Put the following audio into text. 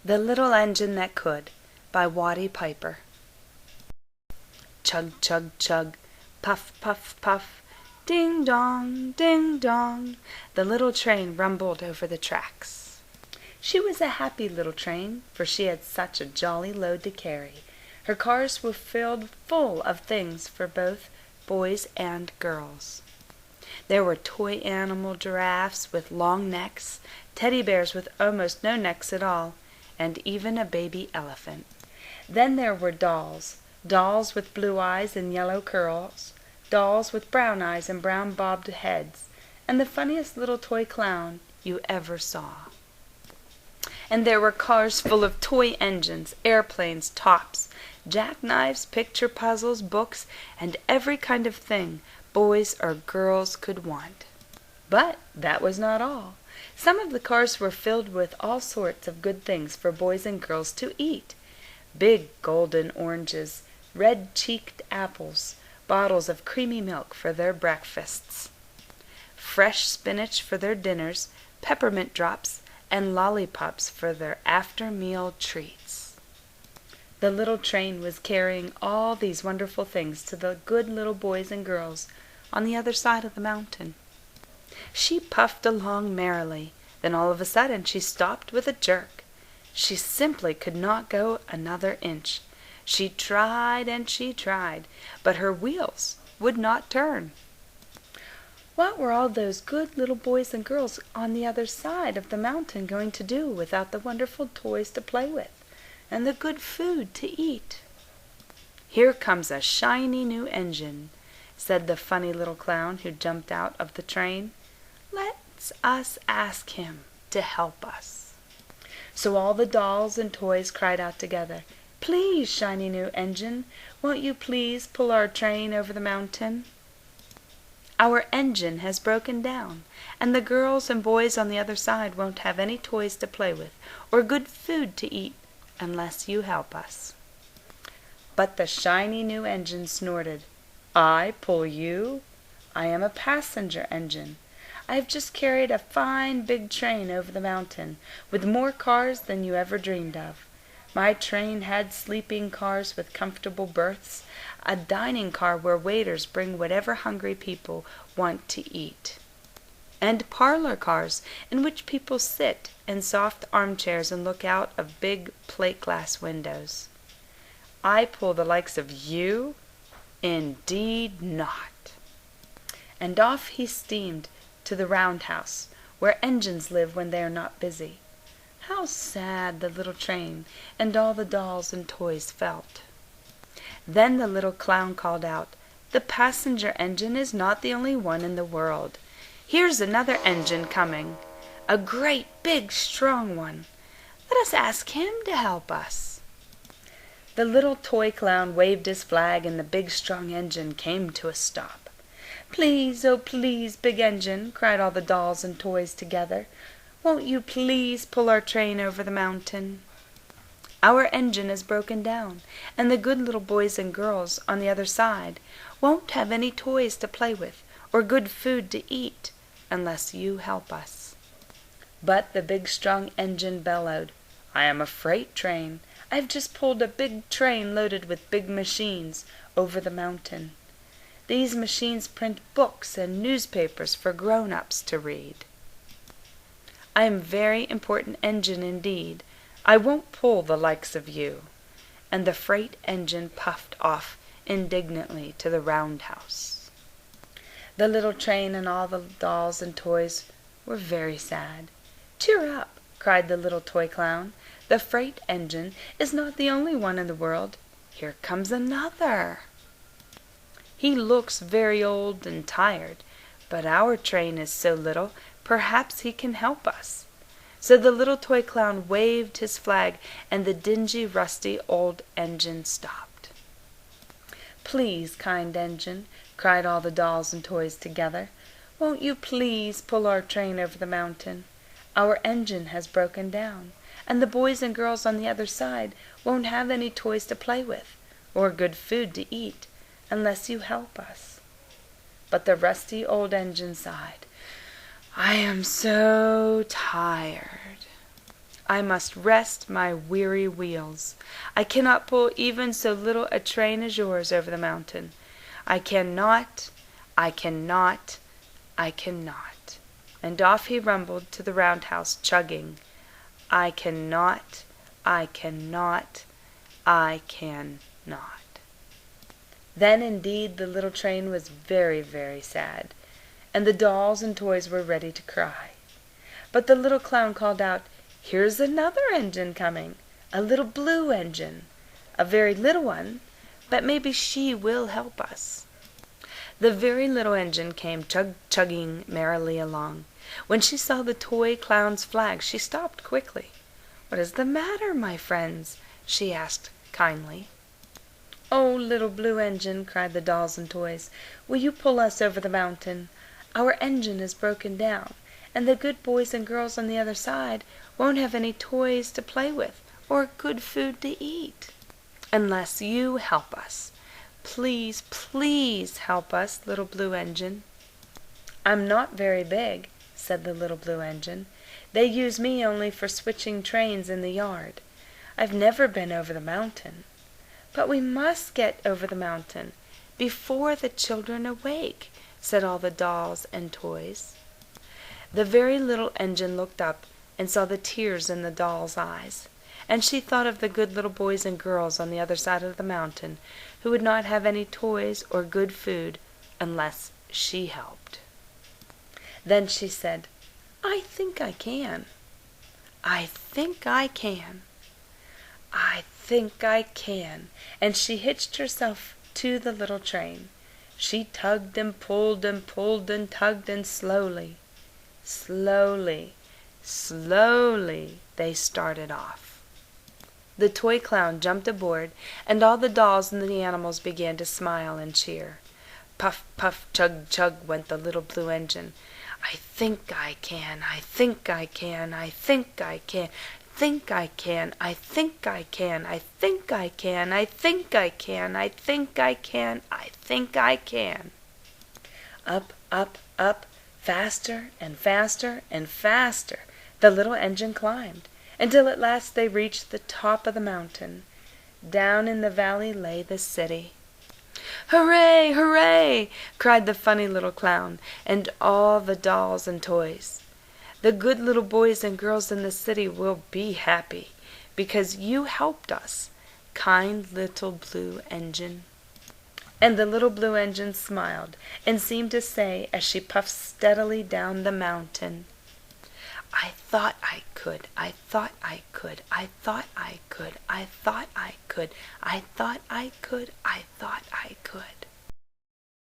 The Little Engine That Could by Watty Piper. Chug, chug, chug, puff, puff, puff, ding dong, the little train rumbled over the tracks. She was a happy little train, for she had such a jolly load to carry. Her cars were filled full of things for both boys and girls. There were toy animal giraffes with long necks, teddy bears with almost no necks at all, and even a baby elephant. Then there were dolls with blue eyes and yellow curls, dolls with brown eyes and brown bobbed heads, and the funniest little toy clown you ever saw. And there were cars full of toy engines, airplanes, tops, jackknives, picture puzzles, books, and every kind of thing boys or girls could want. But that was not all. Some of the cars were filled with all sorts of good things for boys and girls to eat. Big golden oranges, red-cheeked apples, bottles of creamy milk for their breakfasts, fresh spinach for their dinners, peppermint drops, and lollipops for their after-meal treats. The little train was carrying all these wonderful things to the good little boys and girls on the other side of the mountain. She puffed along merrily. Then all of a sudden she stopped with a jerk. She simply could not go another inch. She tried and she tried, but her wheels would not turn. What were all those good little boys and girls on the other side of the mountain going to do without the wonderful toys to play with and the good food to eat? "Here comes a shiny new engine," said the funny little clown who jumped out of the train. "Let's us ask him to help us." So all the dolls and toys cried out together, "Please, shiny new engine, won't you please pull our train over the mountain? Our engine has broken down, and the girls and boys on the other side won't have any toys to play with or good food to eat unless you help us." But the shiny new engine snorted, "I pull you? I am a passenger engine. I have just carried a fine big train over the mountain, with more cars than you ever dreamed of. My train had sleeping cars with comfortable berths, a dining car where waiters bring whatever hungry people want to eat, and parlor cars in which people sit in soft armchairs and look out of big plate glass windows. I pull the likes of you? Indeed not." And off he steamed to the roundhouse, where engines live when they are not busy. How sad the little train and all the dolls and toys felt. Then the little clown called out, "The passenger engine is not the only one in the world. Here's another engine coming, a great big strong one. Let us ask him to help us." The little toy clown waved his flag, and the big strong engine came to a stop. "Please, oh please, big engine," cried all the dolls and toys together, "won't you please pull our train over the mountain? Our engine is broken down, and the good little boys and girls on the other side won't have any toys to play with or good food to eat unless you help us." But the big strong engine bellowed, "I am a freight train. I have just pulled a big train loaded with big machines over the mountain. These machines print books and newspapers for grown-ups to read. I am a very important engine indeed. I won't pull the likes of you." And the freight engine puffed off indignantly to the roundhouse. The little train and all the dolls and toys were very sad. "Cheer up," cried the little toy clown. "The freight engine is not the only one in the world. Here comes another. He looks very old and tired, but our train is so little, perhaps he can help us." So the little toy clown waved his flag, and the dingy, rusty old engine stopped. "Please, kind engine," cried all the dolls and toys together, "won't you please pull our train over the mountain? Our engine has broken down, and the boys and girls on the other side won't have any toys to play with or good food to eat unless you help us." But the rusty old engine sighed, "I am so tired. I must rest my weary wheels. I cannot pull even so little a train as yours over the mountain. I cannot, I cannot, I cannot. And off he rumbled to the roundhouse, chugging. I cannot, I cannot, I cannot. Then indeed the little train was very, very sad, and the dolls and toys were ready to cry. But the little clown called out, "Here's another engine coming, a little blue engine, a very little one, but maybe she will help us." The very little engine came chugging merrily along. When she saw the toy clown's flag, she stopped quickly. "What is the matter, my friends?" she asked kindly. "Oh, little blue engine," cried the dolls and toys, "will you pull us over the mountain? Our engine is broken down, and the good boys and girls on the other side won't have any toys to play with or good food to eat unless you help us. Please, please help us, little blue engine." "I'm not very big," said the little blue engine. "They use me only for switching trains in the yard. I've never been over the mountain. But we must get over the mountain before the children awake," said all the dolls and toys. The very little engine looked up and saw the tears in the doll's eyes, and she thought of the good little boys and girls on the other side of the mountain who would not have any toys or good food unless she helped. Then she said, "I think I can. I think I can. I think I can," and she hitched herself to the little train. She tugged and pulled and pulled and tugged, and slowly, slowly, slowly they started off. The toy clown jumped aboard, and all the dolls and the animals began to smile and cheer. Puff, puff, chug, chug went the little blue engine. "I think I can, I think I can, I think I can, think I can, I think I can, I think I can, I think I can, I think I can, I think I can." Up, up, up, faster and faster and faster the little engine climbed, until at last they reached the top of the mountain. Down in the valley lay the city. "Hooray! Hooray!" cried the funny little clown, and all the dolls and toys. "The good little boys and girls in the city will be happy, because you helped us, kind little blue engine." And the little blue engine smiled, and seemed to say, as she puffed steadily down the mountain, "I thought I could, I thought I could, I thought I could, I thought I could, I thought I could, I thought